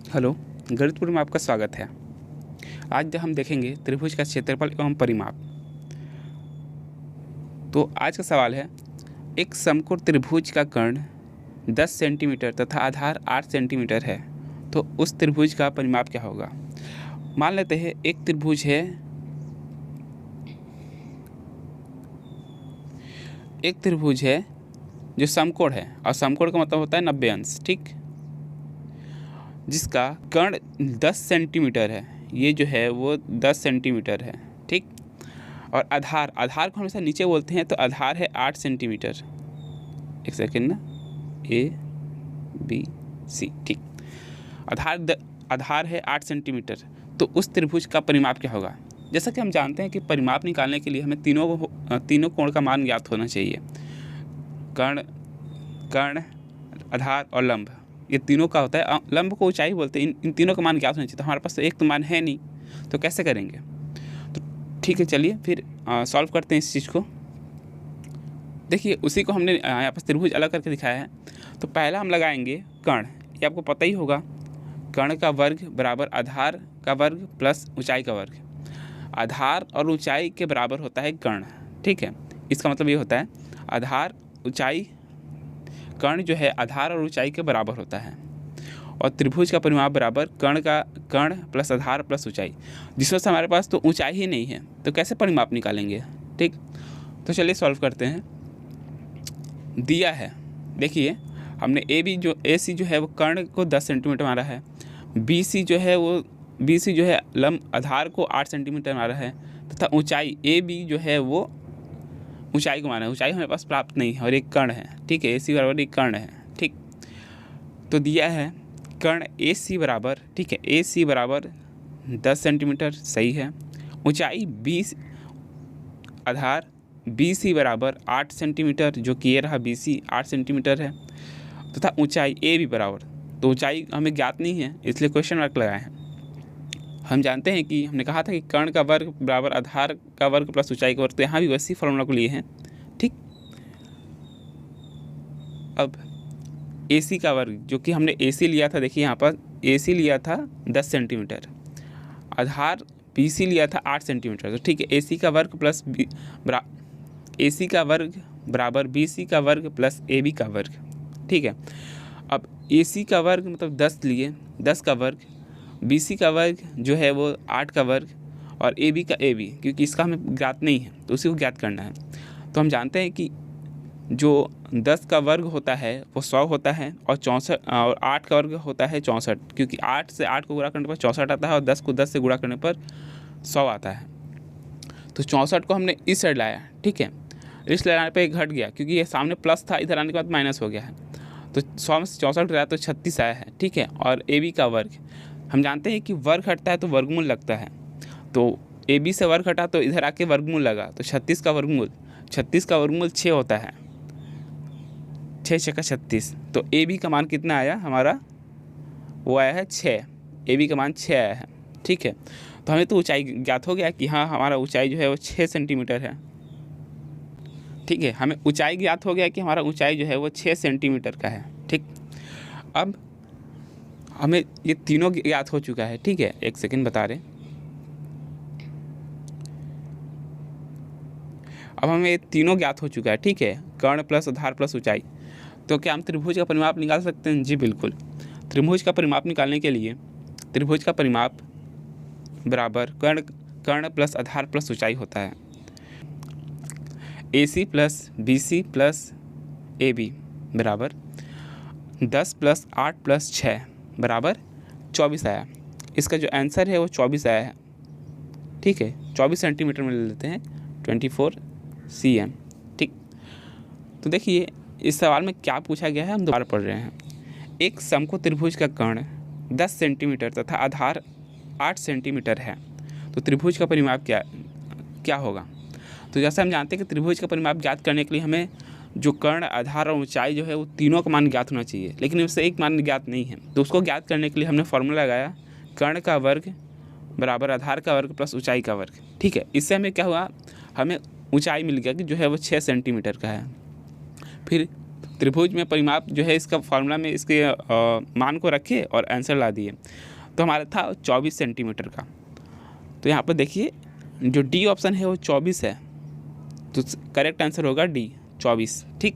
Hello, गणितपुर में आपका स्वागत है। आज हम देखेंगे त्रिभुज का क्षेत्रफल एवं परिमाप। तो आज का सवाल है, एक समकोण त्रिभुज का कर्ण 10 सेंटीमीटर तथा आधार 8 सेंटीमीटर है, तो उस त्रिभुज का परिमाप क्या होगा। मान लेते हैं एक त्रिभुज है जो समकोण है, और समकोण का मतलब होता है 90 अंश, ठीक, जिसका कर्ण 10 सेंटीमीटर है। ये जो है वो 10 सेंटीमीटर है, ठीक। और आधार को हमेशा नीचे बोलते हैं, तो आधार है 8 सेंटीमीटर। एक सेकेंड ना, ABC, ठीक। आधार है 8 सेंटीमीटर, तो उस त्रिभुज का परिमाप क्या होगा। जैसा कि हम जानते हैं कि परिमाप निकालने के लिए हमें तीनों कोण का मान ज्ञात होना चाहिए। कर्ण, आधार और लंब, ये तीनों का होता है। लंब को ऊंचाई बोलते हैं। इन तीनों का मान ज्ञात होना चाहिए। तो हमारे पास तो एक तो मान है नहीं, तो कैसे करेंगे। तो ठीक है, चलिए फिर सॉल्व करते हैं इस चीज़ को। देखिए, उसी को हमने यहाँ पर त्रिभुज अलग करके दिखाया है। तो पहला हम लगाएंगे कर्ण। ये आपको पता ही होगा, कर्ण का वर्ग बराबर आधार का वर्ग प्लस ऊंचाई का वर्ग। आधार और ऊंचाई के बराबर होता है कर्ण, ठीक है। इसका मतलब ये होता है आधार ऊंचाई, कर्ण जो है आधार और ऊंचाई के बराबर होता है। और त्रिभुज का परिमाप बराबर कर्ण प्लस आधार प्लस ऊंचाई, जिसमें से हमारे पास तो ऊंचाई ही नहीं है, तो कैसे परिमाप निकालेंगे, ठीक। तो चलिए सॉल्व करते हैं। दिया है, देखिए हमने AC जो है वो कर्ण को 10 सेंटीमीटर मारा है। BC जो है लंब आधार को 8 सेंटीमीटर मारा है, तथा ऊंचाई AB जो है वो ऊंचाई को माना है। ऊंचाई हमारे पास प्राप्त नहीं है, और एक कर्ण है, ठीक है। AC बराबर एक कर्ण है, ठीक। तो दिया है कर्ण AC बराबर, ठीक है, AC बराबर 10 सेंटीमीटर, सही है। ऊंचाई आधार BC बराबर 8 सेंटीमीटर, जो कि ये रहा BC 8 सेंटीमीटर है, तथा ऊंचाई AB बराबर, तो ऊंचाई हमें ज्ञात नहीं है, इसलिए क्वेश्चन मार्क लगाए हैं। हम जानते हैं कि हमने कहा था कि कर्ण का वर्ग बराबर आधार का वर्ग प्लस ऊंचाई का वर्ग, तो यहाँ भी वैसी फॉर्मूला को लिए हैं, ठीक। अब AC का वर्ग, जो कि हमने AC लिया था, देखिए यहाँ पर AC लिया था 10 सेंटीमीटर, आधार BC लिया था 8 सेंटीमीटर, तो ठीक है। AC का वर्ग प्लस AC का वर्ग बराबर BC का वर्ग प्लस AB का वर्ग, ठीक है। अब AC का वर्ग मतलब 10 लिए, 10 का वर्ग, BC का वर्ग जो है वो 8 का वर्ग, और AB का AB, क्योंकि इसका हमें ज्ञात नहीं है, तो उसी को ज्ञात करना है। तो हम जानते हैं कि जो 10 का वर्ग होता है वो 100 होता है, और 8 का वर्ग होता है 64, क्योंकि 8 से 8 को गुणा करने पर 64 आता है, और 10 को 10 से गुणा करने पर 100 आता है। तो 64 को हमने इस साइड लाया, ठीक है। इस लाने पे घट गया, क्योंकि ये सामने प्लस था, इधर आने के बाद माइनस हो गया है। तो 100 में से 64 गया तो 36 आया है, ठीक है। और AB का वर्ग, हम जानते हैं कि वर्ग हटता है तो वर्गमूल लगता है, तो AB से वर्ग हटा तो इधर आके वर्गमूल लगा, तो 36 का वर्गमूल 6 होता है, 6 6 का 36। तो AB का मान कितना आया हमारा, वो आया है 6, AB का मान 6 आया है, ठीक है। तो हमें तो ऊंचाई ज्ञात हो गया कि हाँ, हमारा ऊंचाई जो है वो 6 सेंटीमीटर है, ठीक है। हमें ऊंचाई ज्ञात हो गया कि हमारा ऊंचाई जो है वो 6 सेंटीमीटर का है, ठीक। अब हमें ये तीनों ज्ञात हो चुका है, ठीक है। एक सेकंड बता रहे, अब हमें ये तीनों ज्ञात हो चुका है, ठीक है, कर्ण प्लस आधार प्लस ऊंचाई। तो क्या हम त्रिभुज का परिमाप निकाल सकते हैं। जी बिल्कुल। त्रिभुज का परिमाप निकालने के लिए त्रिभुज का परिमाप बराबर कर्ण प्लस आधार प्लस ऊंचाई होता है। AC plus BC plus AB बराबर 10 प्लस 8 प्लस 6 बराबर 24 आया। इसका जो आंसर है वो 24 आया है, ठीक है। 24 सेंटीमीटर में ले लेते हैं, 24 cm, ठीक। तो देखिए इस सवाल में क्या पूछा गया है, हम दोबारा पढ़ रहे हैं। एक समकोण त्रिभुज का कर्ण 10 सेंटीमीटर तथा आधार 8 सेंटीमीटर है, तो त्रिभुज का परिमाप क्या होगा। तो जैसे हम जानते हैं कि त्रिभुज का परिमाप ज्ञात करने के लिए हमें जो कर्ण, आधार और ऊंचाई जो है वो तीनों का मान ज्ञात होना चाहिए, लेकिन उससे एक मान ज्ञात नहीं है। तो उसको ज्ञात करने के लिए हमने फॉर्मूला लगाया, कर्ण का वर्ग बराबर आधार का वर्ग प्लस ऊंचाई का वर्ग, ठीक है। इससे हमें क्या हुआ, हमें ऊंचाई मिल गया कि जो है वो 6 सेंटीमीटर का है। फिर त्रिभुज में परिमाप जो है इसका फॉर्मूला में इसके मान को रखे और आंसर ला दिए। तो हमारा था 24 सेंटीमीटर का। तो यहाँ पर देखिए जो डी ऑप्शन है वो 24 है, तो करेक्ट आंसर होगा डी 24। ठीक,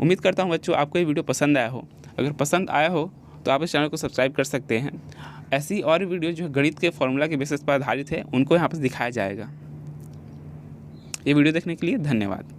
उम्मीद करता हूँ बच्चों आपको ये वीडियो पसंद आया हो। अगर पसंद आया हो तो आप इस चैनल को सब्सक्राइब कर सकते हैं। ऐसी और वीडियो जो गणित के फॉर्मूला के बेसिस पर आधारित है उनको यहाँ पर दिखाया जाएगा। ये वीडियो देखने के लिए धन्यवाद।